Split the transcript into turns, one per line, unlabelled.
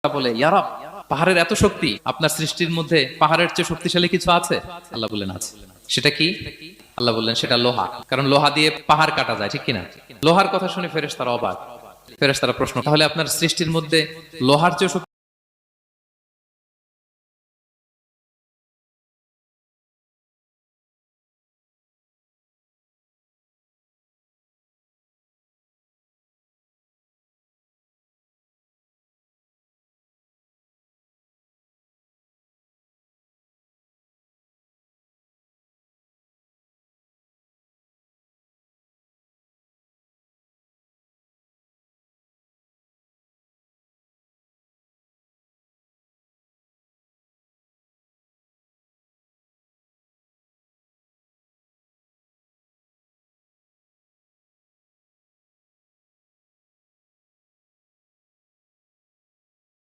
বলে, ইয়া রব, পাহাড়ের এত শক্তি, আপনার সৃষ্টির মধ্যে পাহাড়ের চেয়ে শক্তিশালী কিছু আছে? আল্লাহ বললেন আছে। সেটা কি? আল্লাহ বললেন সেটা লোহা। কারণ লোহা দিয়ে পাহাড় কাটা যায়, ঠিক কিনা? লোহার কথা শুনে ফেরেশতারা অবাক। ফেরেশতারা প্রশ্ন, তাহলে আপনার সৃষ্টির মধ্যে লোহার চেয়ে